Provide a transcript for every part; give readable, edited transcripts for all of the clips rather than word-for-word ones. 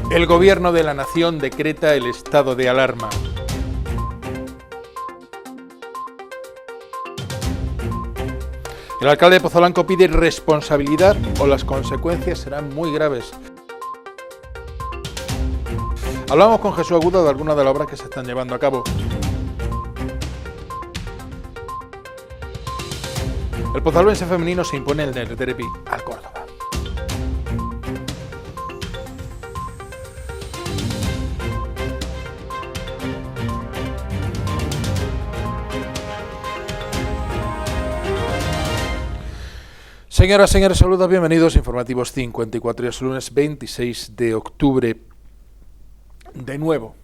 El Gobierno de la Nación decreta el estado de alarma. El alcalde de Pozolanco pide responsabilidad o las consecuencias serán muy graves. Hablamos con Jesús Agudo de algunas de las obras que se están llevando a cabo. El pozalbense femenino se impone en el derbi al Córdoba. Señoras, señores, saludos, bienvenidos a Informativos 54, es lunes 26 de octubre. De nuevo,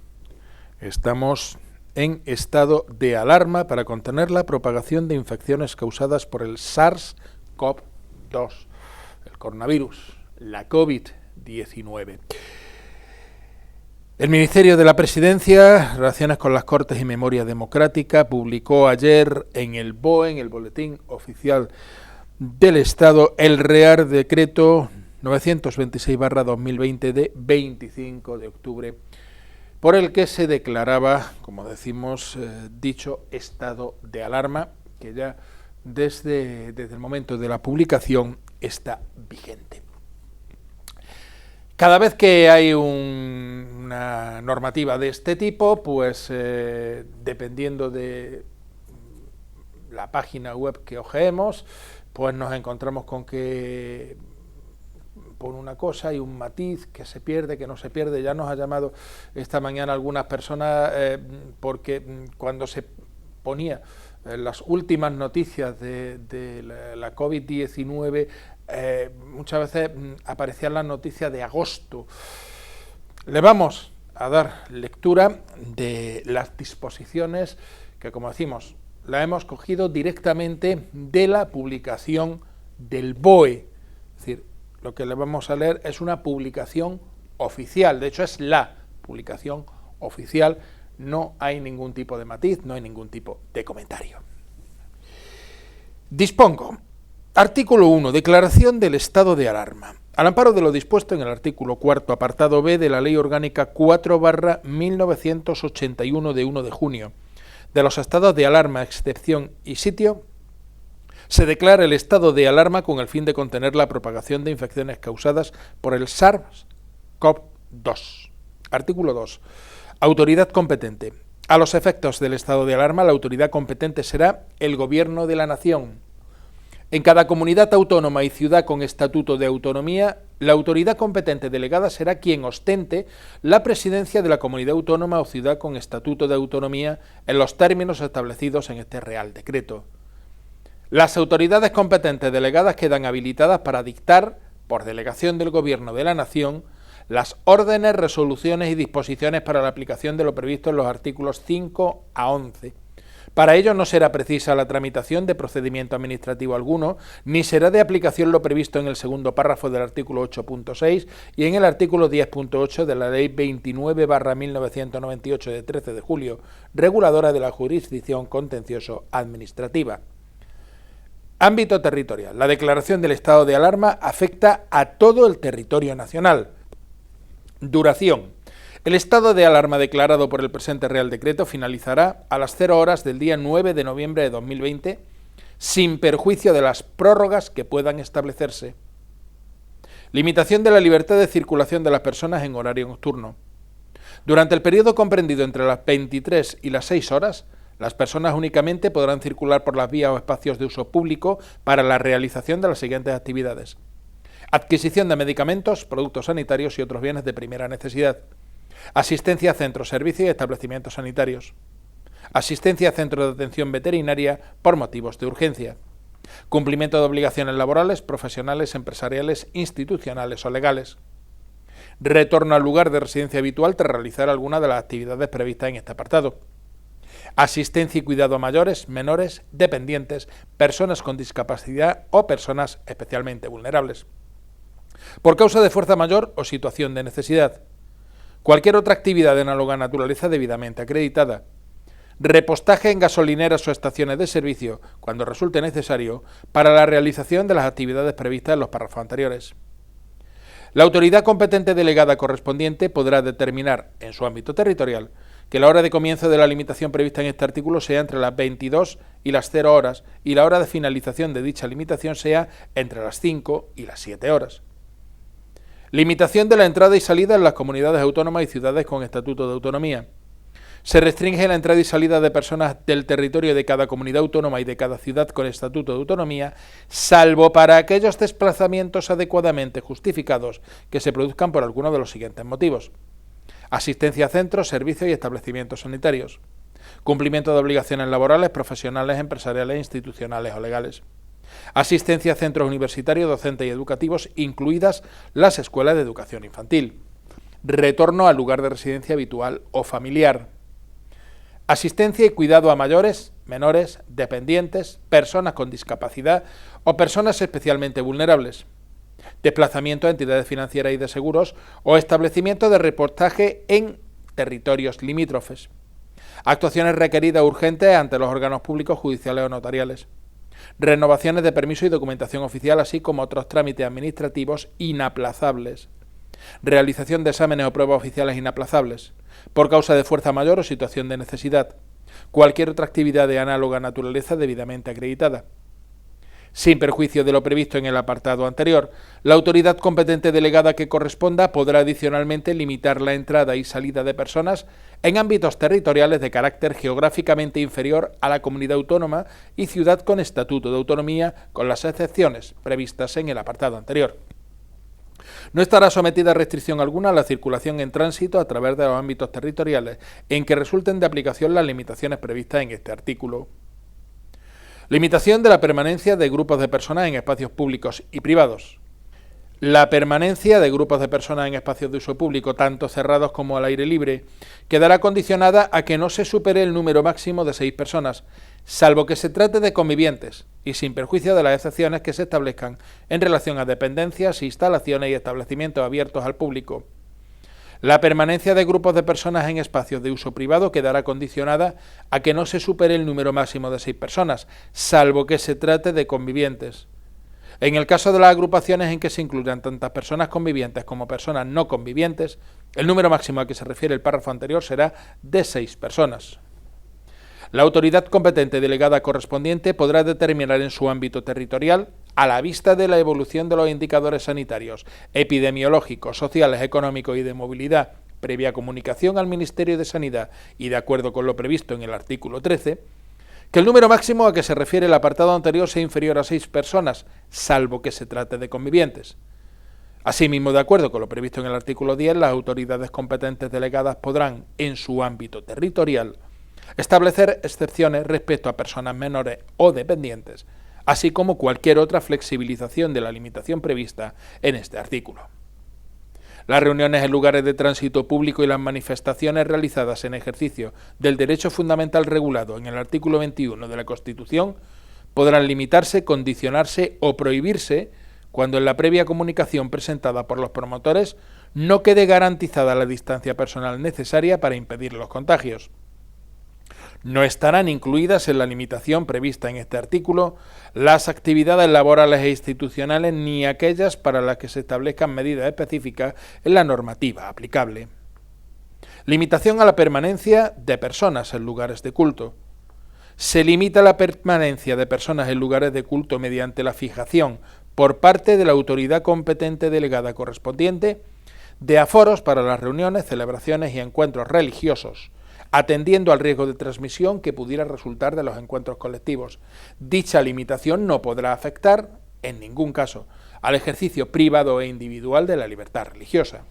estamos en estado de alarma para contener la propagación de infecciones causadas por el SARS-CoV-2, el coronavirus, la COVID-19. El Ministerio de la Presidencia, Relaciones con las Cortes y Memoria Democrática, publicó ayer en el BOE, en el Boletín Oficial del Estado, el Real Decreto 926/2020 de 25 de octubre, por el que se declaraba, como decimos, dicho estado de alarma, que ya desde el momento de la publicación está vigente. Cada vez que hay una normativa de este tipo, pues dependiendo de la página web que ojeemos, pues nos encontramos con que por una cosa hay un matiz que se pierde, que no se pierde. Ya nos ha llamado esta mañana algunas personas porque cuando se ponía las últimas noticias de la COVID-19, muchas veces aparecían las noticias de agosto. Le vamos a dar lectura de las disposiciones que, como decimos, la hemos cogido directamente de la publicación del BOE. Es decir, lo que le vamos a leer es una publicación oficial, de hecho es la publicación oficial, no hay ningún tipo de matiz, no hay ningún tipo de comentario. Dispongo. Artículo 1. Declaración del estado de alarma. Al amparo de lo dispuesto en el artículo 4, apartado B de la Ley Orgánica 4/1981 de 1 de junio, de los estados de alarma, excepción y sitio, se declara el estado de alarma con el fin de contener la propagación de infecciones causadas por el SARS-CoV-2. Artículo 2. Autoridad competente. A los efectos del estado de alarma, la autoridad competente será el Gobierno de la Nación. En cada comunidad autónoma y ciudad con estatuto de autonomía, la autoridad competente delegada será quien ostente la presidencia de la comunidad autónoma o ciudad con estatuto de autonomía en los términos establecidos en este Real Decreto. Las autoridades competentes delegadas quedan habilitadas para dictar, por delegación del Gobierno de la Nación, las órdenes, resoluciones y disposiciones para la aplicación de lo previsto en los artículos 5 a 11. Para ello no será precisa la tramitación de procedimiento administrativo alguno, ni será de aplicación lo previsto en el segundo párrafo del artículo 8.6 y en el artículo 10.8 de la Ley 29/1998 de 13 de julio, reguladora de la jurisdicción contencioso administrativa. Ámbito territorial. La declaración del estado de alarma afecta a todo el territorio nacional. Duración. El estado de alarma declarado por el presente Real Decreto finalizará a las 0 horas del día 9 de noviembre de 2020, sin perjuicio de las prórrogas que puedan establecerse. Limitación de la libertad de circulación de las personas en horario nocturno. Durante el periodo comprendido entre las 23 y las 6 horas, las personas únicamente podrán circular por las vías o espacios de uso público para la realización de las siguientes actividades: adquisición de medicamentos, productos sanitarios y otros bienes de primera necesidad. Asistencia a centros, servicios y establecimientos sanitarios. Asistencia a centros de atención veterinaria por motivos de urgencia. Cumplimiento de obligaciones laborales, profesionales, empresariales, institucionales o legales. Retorno al lugar de residencia habitual tras realizar alguna de las actividades previstas en este apartado. Asistencia y cuidado a mayores, menores, dependientes, personas con discapacidad o personas especialmente vulnerables. Por causa de fuerza mayor o situación de necesidad. Cualquier otra actividad de análoga naturaleza debidamente acreditada. Repostaje en gasolineras o estaciones de servicio, cuando resulte necesario, para la realización de las actividades previstas en los párrafos anteriores. La autoridad competente delegada correspondiente podrá determinar, en su ámbito territorial, que la hora de comienzo de la limitación prevista en este artículo sea entre las 22 y las 0 horas y la hora de finalización de dicha limitación sea entre las 5 y las 7 horas. Limitación de la entrada y salida en las comunidades autónomas y ciudades con estatuto de autonomía. Se restringe la entrada y salida de personas del territorio de cada comunidad autónoma y de cada ciudad con estatuto de autonomía, salvo para aquellos desplazamientos adecuadamente justificados que se produzcan por alguno de los siguientes motivos: asistencia a centros, servicios y establecimientos sanitarios, cumplimiento de obligaciones laborales, profesionales, empresariales, institucionales o legales, asistencia a centros universitarios, docentes y educativos, incluidas las escuelas de educación infantil, retorno al lugar de residencia habitual o familiar, asistencia y cuidado a mayores, menores, dependientes, personas con discapacidad o personas especialmente vulnerables, desplazamiento a entidades financieras y de seguros o establecimiento de reportaje en territorios limítrofes, actuaciones requeridas urgentes ante los órganos públicos, judiciales o notariales, renovaciones de permiso y documentación oficial, así como otros trámites administrativos inaplazables, realización de exámenes o pruebas oficiales inaplazables, por causa de fuerza mayor o situación de necesidad, cualquier otra actividad de análoga naturaleza debidamente acreditada. Sin perjuicio de lo previsto en el apartado anterior, la autoridad competente delegada que corresponda podrá adicionalmente limitar la entrada y salida de personas en ámbitos territoriales de carácter geográficamente inferior a la comunidad autónoma y ciudad con estatuto de autonomía, con las excepciones previstas en el apartado anterior. No estará sometida a restricción alguna a la circulación en tránsito a través de los ámbitos territoriales en que resulten de aplicación las limitaciones previstas en este artículo. Limitación de la permanencia de grupos de personas en espacios públicos y privados. La permanencia de grupos de personas en espacios de uso público, tanto cerrados como al aire libre, quedará condicionada a que no se supere el número máximo de 6 personas, salvo que se trate de convivientes, y sin perjuicio de las excepciones que se establezcan en relación a dependencias, instalaciones y establecimientos abiertos al público. La permanencia de grupos de personas en espacios de uso privado quedará condicionada a que no se supere el número máximo de 6 personas, salvo que se trate de convivientes. En el caso de las agrupaciones en que se incluyan tantas personas convivientes como personas no convivientes, el número máximo al que se refiere el párrafo anterior será de 6 personas. La autoridad competente delegada correspondiente podrá determinar en su ámbito territorial, a la vista de la evolución de los indicadores sanitarios, epidemiológicos, sociales, económicos y de movilidad, previa comunicación al Ministerio de Sanidad y de acuerdo con lo previsto en el artículo 13, que el número máximo a que se refiere el apartado anterior sea inferior a 6 personas, salvo que se trate de convivientes. Asimismo, de acuerdo con lo previsto en el artículo 10, las autoridades competentes delegadas podrán, en su ámbito territorial, establecer excepciones respecto a personas menores o dependientes, así como cualquier otra flexibilización de la limitación prevista en este artículo. Las reuniones en lugares de tránsito público y las manifestaciones realizadas en ejercicio del derecho fundamental regulado en el artículo 21 de la Constitución podrán limitarse, condicionarse o prohibirse cuando en la previa comunicación presentada por los promotores no quede garantizada la distancia personal necesaria para impedir los contagios. No estarán incluidas en la limitación prevista en este artículo las actividades laborales e institucionales ni aquellas para las que se establezcan medidas específicas en la normativa aplicable. Limitación a la permanencia de personas en lugares de culto. Se limita la permanencia de personas en lugares de culto mediante la fijación por parte de la autoridad competente delegada correspondiente de aforos para las reuniones, celebraciones y encuentros religiosos, atendiendo al riesgo de transmisión que pudiera resultar de los encuentros colectivos. Dicha limitación no podrá afectar, en ningún caso, al ejercicio privado e individual de la libertad religiosa.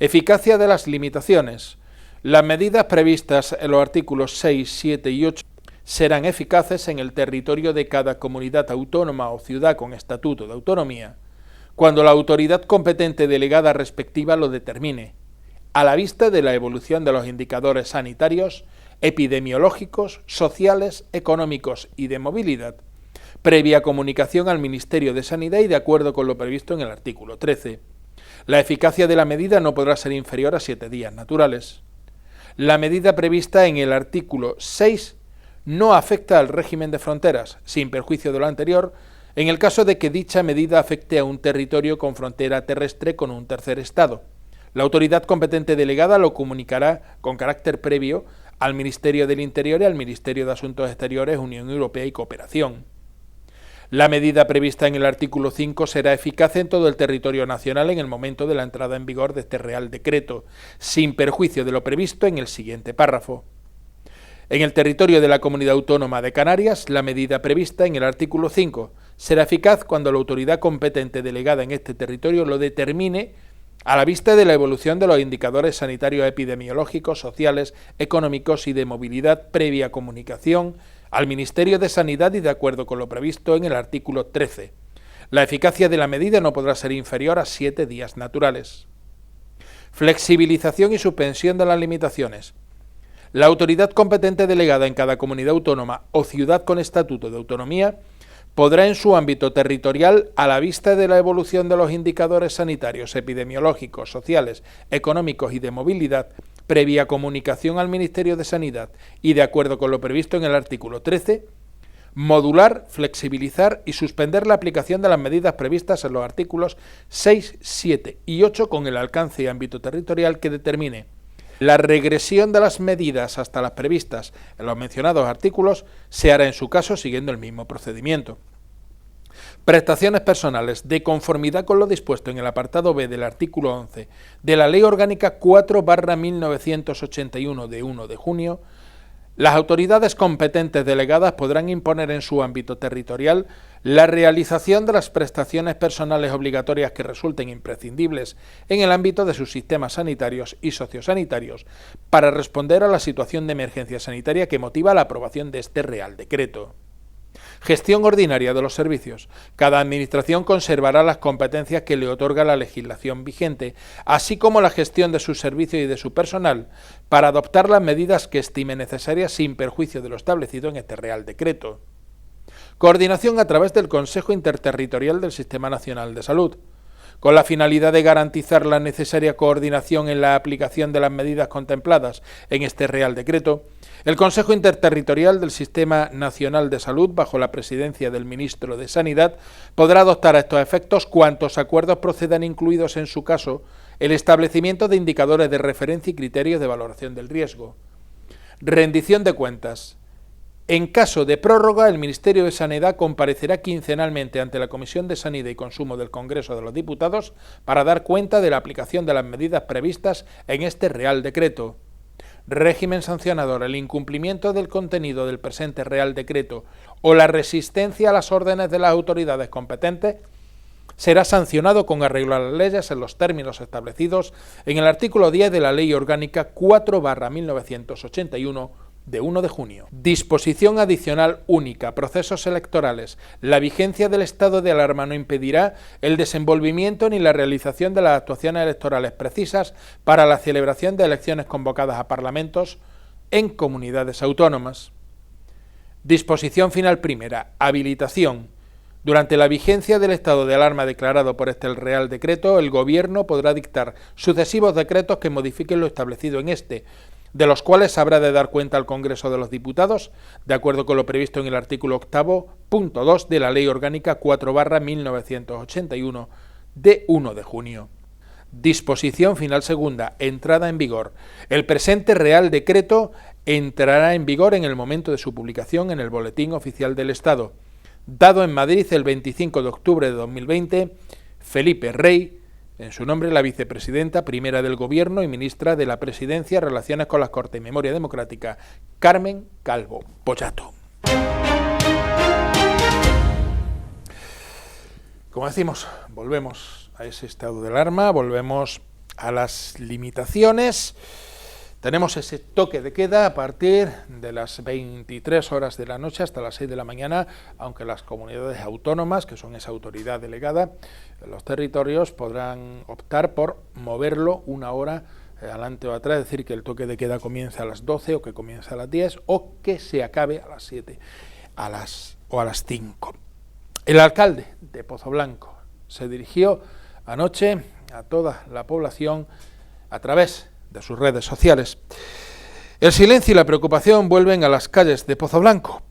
Eficacia de las limitaciones. Las medidas previstas en los artículos 6, 7 y 8 serán eficaces en el territorio de cada comunidad autónoma o ciudad con estatuto de autonomía, cuando la autoridad competente delegada respectiva lo determine, a la vista de la evolución de los indicadores sanitarios, epidemiológicos, sociales, económicos y de movilidad, previa comunicación al Ministerio de Sanidad y de acuerdo con lo previsto en el artículo 13. La eficacia de la medida no podrá ser inferior a 7 días naturales. La medida prevista en el artículo 6 no afecta al régimen de fronteras, sin perjuicio de lo anterior, en el caso de que dicha medida afecte a un territorio con frontera terrestre con un tercer Estado. La autoridad competente delegada lo comunicará con carácter previo al Ministerio del Interior y al Ministerio de Asuntos Exteriores, Unión Europea y Cooperación. La medida prevista en el artículo 5 será eficaz en todo el territorio nacional en el momento de la entrada en vigor de este Real Decreto, sin perjuicio de lo previsto en el siguiente párrafo. En el territorio de la Comunidad Autónoma de Canarias, la medida prevista en el artículo 5 será eficaz cuando la autoridad competente delegada en este territorio lo determine a la vista de la evolución de los indicadores sanitarios epidemiológicos, sociales, económicos y de movilidad previa comunicación al Ministerio de Sanidad y de acuerdo con lo previsto en el artículo 13. La eficacia de la medida no podrá ser inferior a 7 días naturales. Flexibilización y suspensión de las limitaciones. La autoridad competente delegada en cada comunidad autónoma o ciudad con estatuto de autonomía podrá en su ámbito territorial, a la vista de la evolución de los indicadores sanitarios, epidemiológicos, sociales, económicos y de movilidad, previa comunicación al Ministerio de Sanidad y de acuerdo con lo previsto en el artículo 13, modular, flexibilizar y suspender la aplicación de las medidas previstas en los artículos 6, 7 y 8 con el alcance y ámbito territorial que determine. La regresión de las medidas hasta las previstas en los mencionados artículos se hará en su caso siguiendo el mismo procedimiento. Prestaciones personales de conformidad con lo dispuesto en el apartado B del artículo 11 de la Ley Orgánica 4/1981 de 1 de junio, las autoridades competentes delegadas podrán imponer en su ámbito territorial la realización de las prestaciones personales obligatorias que resulten imprescindibles en el ámbito de sus sistemas sanitarios y sociosanitarios para responder a la situación de emergencia sanitaria que motiva la aprobación de este Real Decreto. Gestión ordinaria de los servicios. Cada administración conservará las competencias que le otorga la legislación vigente, así como la gestión de sus servicios y de su personal, para adoptar las medidas que estime necesarias sin perjuicio de lo establecido en este Real Decreto. Coordinación a través del Consejo Interterritorial del Sistema Nacional de Salud. Con la finalidad de garantizar la necesaria coordinación en la aplicación de las medidas contempladas en este Real Decreto, el Consejo Interterritorial del Sistema Nacional de Salud, bajo la presidencia del Ministro de Sanidad, podrá adoptar a estos efectos cuantos acuerdos procedan, incluidos en su caso el establecimiento de indicadores de referencia y criterios de valoración del riesgo. Rendición de cuentas. En caso de prórroga, el Ministerio de Sanidad comparecerá quincenalmente ante la Comisión de Sanidad y Consumo del Congreso de los Diputados para dar cuenta de la aplicación de las medidas previstas en este Real Decreto. Régimen sancionador. El incumplimiento del contenido del presente Real Decreto o la resistencia a las órdenes de las autoridades competentes será sancionado con arreglo a las leyes en los términos establecidos en el artículo 10 de la Ley Orgánica 4/1981 de 1 de junio. Disposición adicional única. Procesos electorales. La vigencia del estado de alarma no impedirá el desenvolvimiento ni la realización de las actuaciones electorales precisas para la celebración de elecciones convocadas a parlamentos en comunidades autónomas. Disposición final primera. Habilitación. Durante la vigencia del estado de alarma declarado por este Real Decreto, el Gobierno podrá dictar sucesivos decretos que modifiquen lo establecido en este, de los cuales habrá de dar cuenta al Congreso de los Diputados, de acuerdo con lo previsto en el artículo 8, punto 2 de la Ley Orgánica 4/1981 de 1 de junio. Disposición final segunda. Entrada en vigor. El presente Real Decreto entrará en vigor en el momento de su publicación en el Boletín Oficial del Estado. Dado en Madrid el 25 de octubre de 2020, Felipe Rey, en su nombre la vicepresidenta primera del Gobierno y ministra de la Presidencia, Relaciones con las Cortes y Memoria Democrática, Carmen Calvo Pollato. Como decimos, volvemos a ese estado de alarma, volvemos a las limitaciones. Tenemos ese toque de queda a partir de las 23 horas de la noche hasta las 6 de la mañana, aunque las comunidades autónomas, que son esa autoridad delegada, los territorios podrán optar por moverlo una hora adelante o atrás, es decir, que el toque de queda comience a las 12 o que comience a las 10 o que se acabe a las 7 o a las 5. El alcalde de Pozoblanco se dirigió anoche a toda la población a través de sus redes sociales. El silencio y la preocupación vuelven a las calles de Pozoblanco.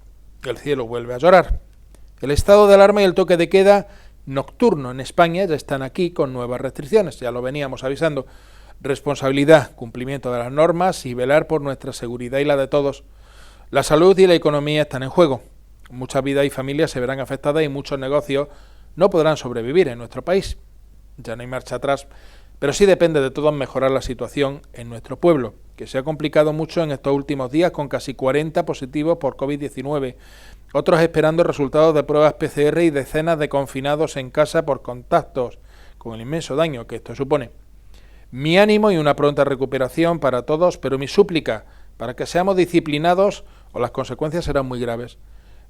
El cielo vuelve a llorar. El estado de alarma y el toque de queda nocturno en España ya están aquí con nuevas restricciones, ya lo veníamos avisando. Responsabilidad, cumplimiento de las normas y velar por nuestra seguridad y la de todos. La salud y la economía están en juego. Muchas vidas y familias se verán afectadas y muchos negocios no podrán sobrevivir en nuestro país. Ya no hay marcha atrás, pero sí depende de todos mejorar la situación en nuestro pueblo, que se ha complicado mucho en estos últimos días con casi 40 positivos por COVID-19, otros esperando resultados de pruebas PCR y decenas de confinados en casa por contactos, con el inmenso daño que esto supone. Mi ánimo y una pronta recuperación para todos, pero mi súplica para que seamos disciplinados o las consecuencias serán muy graves.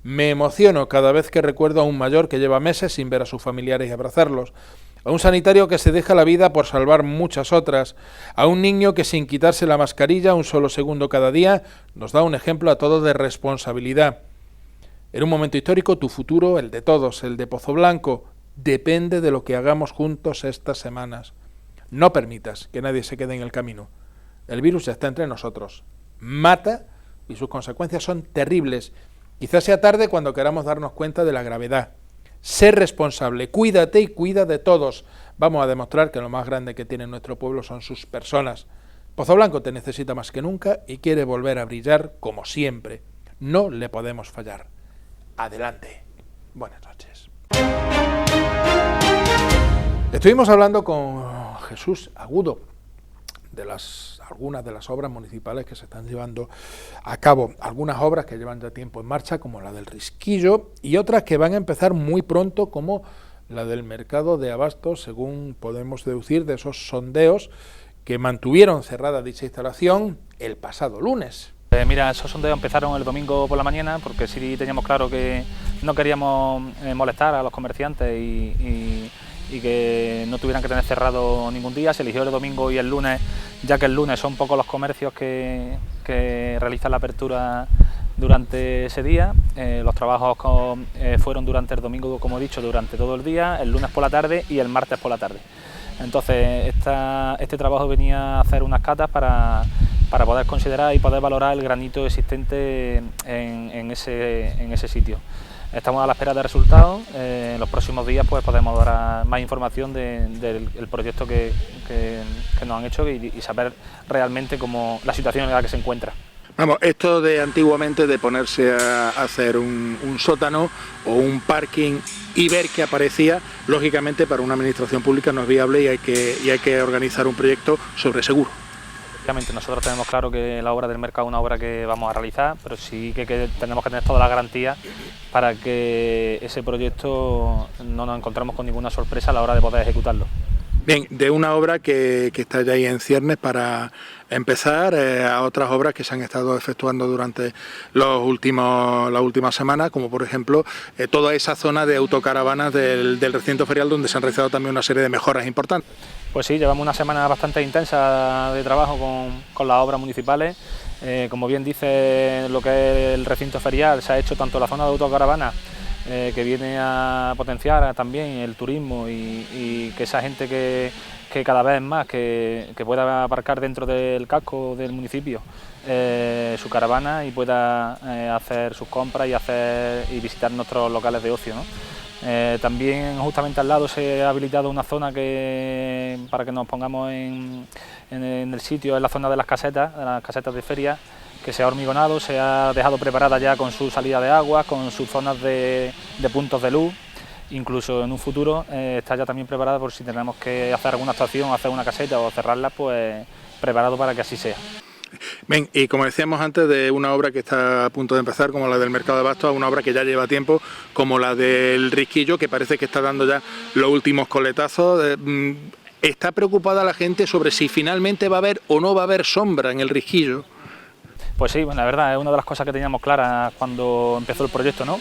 Me emociono cada vez que recuerdo a un mayor que lleva meses sin ver a sus familiares y abrazarlos, a un sanitario que se deja la vida por salvar muchas otras, a un niño que sin quitarse la mascarilla un solo segundo cada día nos da un ejemplo a todos de responsabilidad. En un momento histórico, tu futuro, el de todos, el de Pozoblanco, depende de lo que hagamos juntos estas semanas. No permitas que nadie se quede en el camino. El virus ya está entre nosotros. Mata y sus consecuencias son terribles. Quizás sea tarde cuando queramos darnos cuenta de la gravedad. Sé responsable, cuídate y cuida de todos. Vamos a demostrar que lo más grande que tiene nuestro pueblo son sus personas. Pozoblanco te necesita más que nunca y quiere volver a brillar como siempre. No le podemos fallar. Adelante. Buenas noches. Estuvimos hablando con Jesús Agudo de algunas de las obras municipales que se están llevando a cabo, algunas obras que llevan ya tiempo en marcha, como la del Risquillo, y otras que van a empezar muy pronto, como la del mercado de abastos, según podemos deducir de esos sondeos que mantuvieron cerrada dicha instalación el pasado lunes. Mira, esos sondeos empezaron el domingo por la mañana, porque sí teníamos claro que no queríamos molestar a los comerciantes y que no tuvieran que tener cerrado ningún día. Se eligió el domingo y el lunes, ya que el lunes son pocos los comercios que realizan la apertura durante ese día. Los trabajos fueron durante el domingo, como he dicho, durante todo el día, el lunes por la tarde y el martes por la tarde. Entonces este trabajo venía a hacer unas catas para poder considerar y poder valorar el granito existente en ese sitio. Estamos a la espera de resultados. En los próximos días pues podemos dar más información del proyecto que nos han hecho y saber realmente cómo la situación en la que se encuentra. Vamos, esto de antiguamente de ponerse a hacer un sótano o un parking y ver qué aparecía, lógicamente para una administración pública no es viable y hay que organizar un proyecto sobre seguro. Obviamente nosotros tenemos claro que la obra del mercado es una obra que vamos a realizar, pero sí que tenemos que tener todas las garantías para que ese proyecto no nos encontremos con ninguna sorpresa a la hora de poder ejecutarlo. Bien, de una obra que está ya ahí en ciernes para empezar, a otras obras que se han estado efectuando durante las últimas semanas, como por ejemplo toda esa zona de autocaravanas del recinto ferial, donde se han realizado también una serie de mejoras importantes. Pues sí, llevamos una semana bastante intensa de trabajo con las obras municipales. Como bien dice, lo que es el recinto ferial, se ha hecho tanto la zona de autocaravanas, que viene a potenciar también el turismo y que esa gente que cada vez más que pueda aparcar dentro del casco del municipio su caravana y pueda hacer sus compras y visitar nuestros locales de ocio, ¿no? También justamente al lado se ha habilitado una zona para que nos pongamos en el sitio, en la zona de las casetas de feria, que se ha hormigonado, se ha dejado preparada ya con su salida de agua, con sus zonas de puntos de luz. Incluso en un futuro está ya también preparada por si tenemos que hacer alguna actuación, hacer una caseta o cerrarla, pues preparado para que así sea. Bien, y como decíamos antes, de una obra que está a punto de empezar, como la del mercado de abastos, a una obra que ya lleva tiempo, como la del Risquillo, que parece que está dando ya los últimos coletazos. ¿Está preocupada la gente sobre si finalmente va a haber o no va a haber sombra en el Risquillo? Pues sí, bueno, la verdad es una de las cosas que teníamos claras cuando empezó el proyecto, ¿no?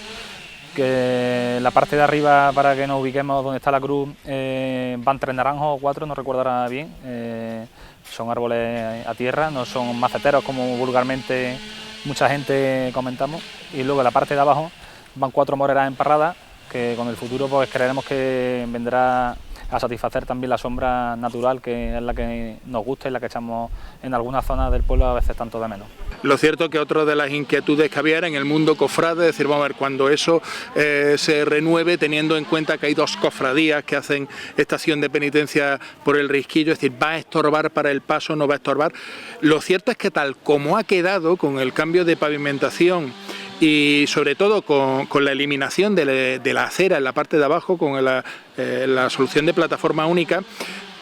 Que la parte de arriba, para que nos ubiquemos donde está la cruz, van 3 naranjos o 4, no recuerdo ahora bien. Son árboles a tierra, no son maceteros como vulgarmente mucha gente comentamos. Y luego en la parte de abajo van 4 moreras emparradas, que con el futuro pues creeremos que vendrá a satisfacer también la sombra natural, que es la que nos gusta y la que echamos en algunas zonas del pueblo a veces tanto de menos. Lo cierto es que otra de las inquietudes que había era en el mundo cofrade, decir, vamos a ver, cuando eso se renueve, teniendo en cuenta que hay 2 cofradías que hacen estación de penitencia por el Risquillo, es decir, ¿va a estorbar para el paso, no va a estorbar? Lo cierto es que tal como ha quedado, con el cambio de pavimentación y sobre todo con la eliminación de la acera en la parte de abajo, con la solución de plataforma única,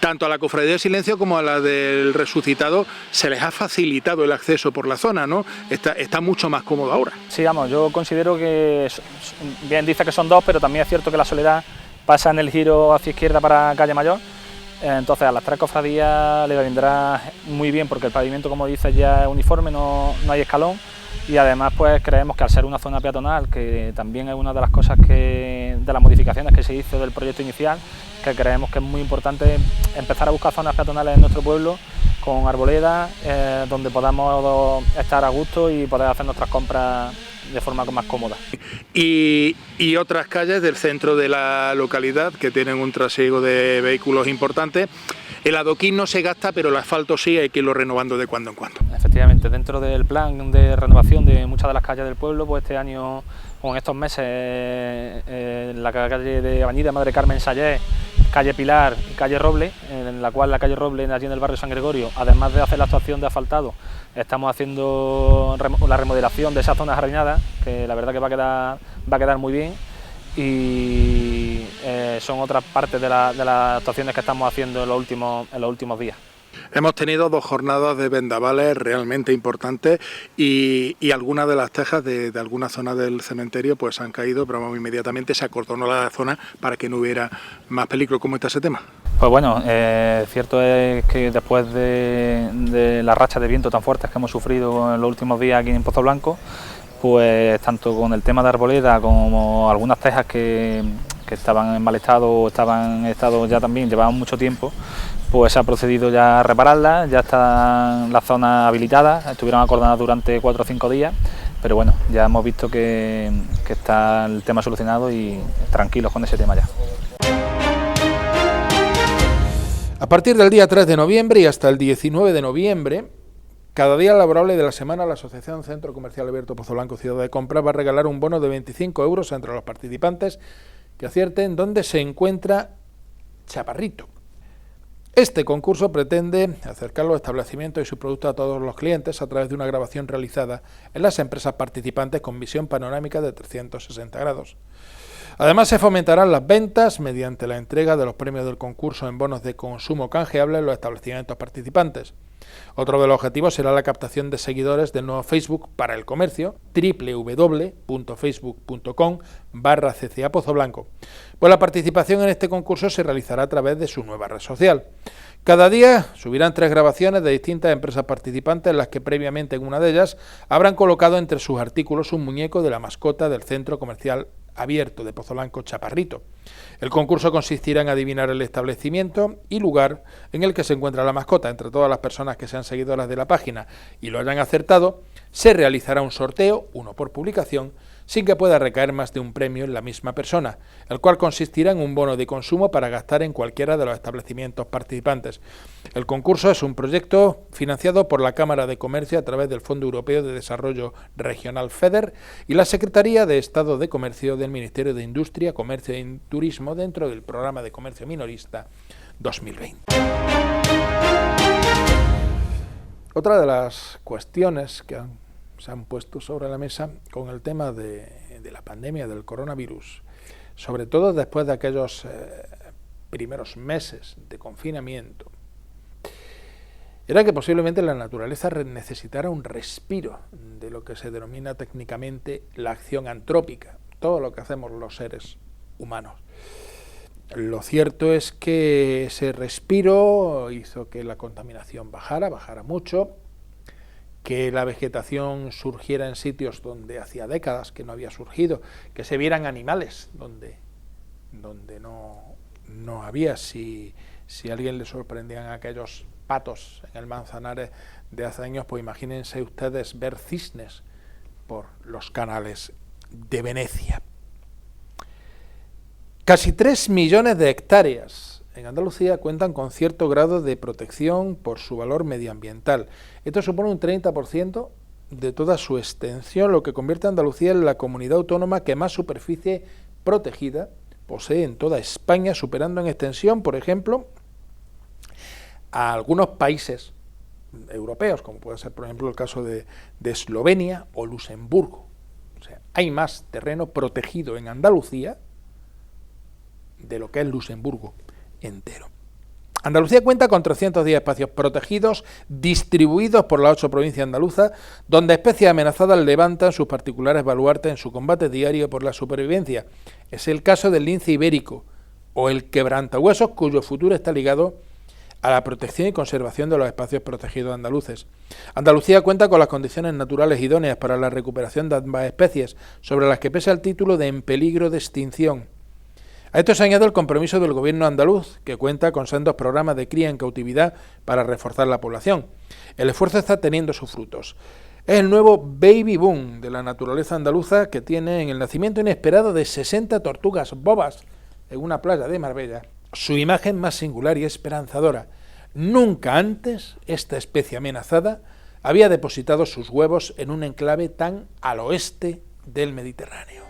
tanto a la Cofradía del Silencio como a la del Resucitado se les ha facilitado el acceso por la zona, ¿no? Está mucho más cómodo ahora. Sí, vamos, yo considero que, bien dice que son 2, pero también es cierto que la Soledad pasa en el giro hacia izquierda para Calle Mayor. Entonces a las 3 cofradías le vendrá muy bien, porque el pavimento, como dices, ya es uniforme, no hay escalón. Y además pues creemos que al ser una zona peatonal, que también es una de las cosas de las modificaciones que se hizo del proyecto inicial, que creemos que es muy importante empezar a buscar zonas peatonales en nuestro pueblo con arboledas, donde podamos estar a gusto y poder hacer nuestras compras de forma más cómoda. Y otras calles del centro de la localidad que tienen un trasiego de vehículos importante. El adoquín no se gasta, pero el asfalto sí, hay que irlo renovando de cuando en cuando. Efectivamente, dentro del plan de renovación de muchas de las calles del pueblo, pues este año, o en estos meses, la calle de Avenida Madre Carmen Sayé, calle Pilar y calle Roble, en la cual la calle Roble, allí en el barrio San Gregorio, además de hacer la actuación de asfaltado, estamos haciendo la remodelación de esa zona jardinada, que la verdad que va a quedar muy bien. Y son otras partes de las actuaciones que estamos haciendo en los últimos días. Hemos tenido 2 jornadas de vendavales realmente importantes y algunas de las tejas de algunas zonas del cementerio pues han caído, pero inmediatamente se acordonó la zona para que no hubiera más peligro. ¿Cómo está ese tema? Pues bueno, cierto es que después de las rachas de viento tan fuertes que hemos sufrido en los últimos días aquí en Pozo Blanco, pues tanto con el tema de arboleda como algunas tejas que estaban en mal estado o estaban en estado ya también, llevaban mucho tiempo, pues se ha procedido ya a repararlas, ya están las zonas habilitadas, estuvieron acordonadas durante 4 o 5 días, pero bueno, ya hemos visto que está el tema solucionado y tranquilos con ese tema ya. A partir del día 3 de noviembre y hasta el 19 de noviembre, cada día laborable de la semana, la Asociación Centro Comercial Abierto Pozo Blanco Ciudad de Compra va a regalar un bono de 25 euros entre los participantes que acierten dónde se encuentra Chaparrito. Este concurso pretende acercar los establecimientos y sus productos a todos los clientes a través de una grabación realizada en las empresas participantes con visión panorámica de 360 grados. Además, se fomentarán las ventas mediante la entrega de los premios del concurso en bonos de consumo canjeables en los establecimientos participantes. Otro de los objetivos será la captación de seguidores del nuevo Facebook para el comercio, www.facebook.com/CCA Pozo Blanco. Pues la participación en este concurso se realizará a través de su nueva red social. Cada día subirán 3 grabaciones de distintas empresas participantes, en las que previamente en una de ellas habrán colocado entre sus artículos un muñeco de la mascota del Centro Comercial Abierto de Pozo Blanco, Chaparrito. El concurso consistirá en adivinar el establecimiento y lugar en el que se encuentra la mascota. Entre todas las personas que sean seguidoras de la página y lo hayan acertado, se realizará un sorteo, 1 por publicación, sin que pueda recaer más de un premio en la misma persona, el cual consistirá en un bono de consumo para gastar en cualquiera de los establecimientos participantes. El concurso es un proyecto financiado por la Cámara de Comercio a través del Fondo Europeo de Desarrollo Regional FEDER y la Secretaría de Estado de Comercio del Ministerio de Industria, Comercio y Turismo dentro del Programa de Comercio Minorista 2020. Otra de las cuestiones que se han puesto sobre la mesa con el tema de la pandemia del coronavirus, sobre todo después de aquellos primeros meses de confinamiento, era que posiblemente la naturaleza necesitara un respiro de lo que se denomina técnicamente la acción antrópica, todo lo que hacemos los seres humanos. Lo cierto es que ese respiro hizo que la contaminación bajara mucho, que la vegetación surgiera en sitios donde hacía décadas que no había surgido, que se vieran animales donde no había. Si a alguien le sorprendían aquellos patos en el Manzanares de hace años, pues imagínense ustedes ver cisnes por los canales de Venecia. Casi 3 millones de hectáreas en Andalucía cuentan con cierto grado de protección por su valor medioambiental. Esto supone un 30% de toda su extensión, lo que convierte a Andalucía en la comunidad autónoma que más superficie protegida posee en toda España, superando en extensión, por ejemplo, a algunos países europeos, como puede ser, por ejemplo, el caso de Eslovenia o Luxemburgo. O sea, hay más terreno protegido en Andalucía de lo que es Luxemburgo entero. Andalucía cuenta con 310 espacios protegidos distribuidos por las 8 provincias andaluzas, donde especies amenazadas levantan sus particulares baluartes en su combate diario por la supervivencia. Es el caso del lince ibérico o el quebrantahuesos, cuyo futuro está ligado a la protección y conservación de los espacios protegidos andaluces. Andalucía cuenta con las condiciones naturales idóneas para la recuperación de ambas especies, sobre las que pesa el título de en peligro de extinción. A esto se añade el compromiso del gobierno andaluz, que cuenta con sendos programas de cría en cautividad para reforzar la población. El esfuerzo está teniendo sus frutos. Es el nuevo baby boom de la naturaleza andaluza, que tiene en el nacimiento inesperado de 60 tortugas bobas en una playa de Marbella su imagen más singular y esperanzadora. Nunca antes esta especie amenazada había depositado sus huevos en un enclave tan al oeste del Mediterráneo.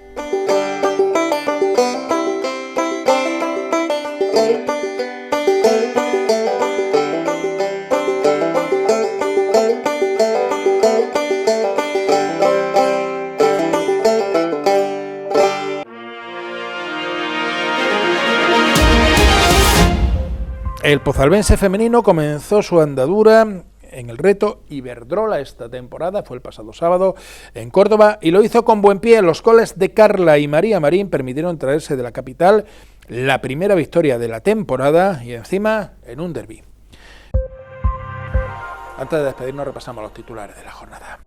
El pozalbense femenino comenzó su andadura en el reto Iberdrola esta temporada, fue el pasado sábado en Córdoba, y lo hizo con buen pie. Los goles de Carla y María Marín permitieron traerse de la capital la primera victoria de la temporada y encima en un derbi. Antes de despedirnos repasamos los titulares de la jornada.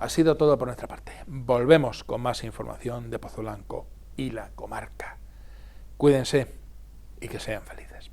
Ha sido todo por nuestra parte. Volvemos con más información de Pozo Blanco y la comarca. Cuídense y que sean felices.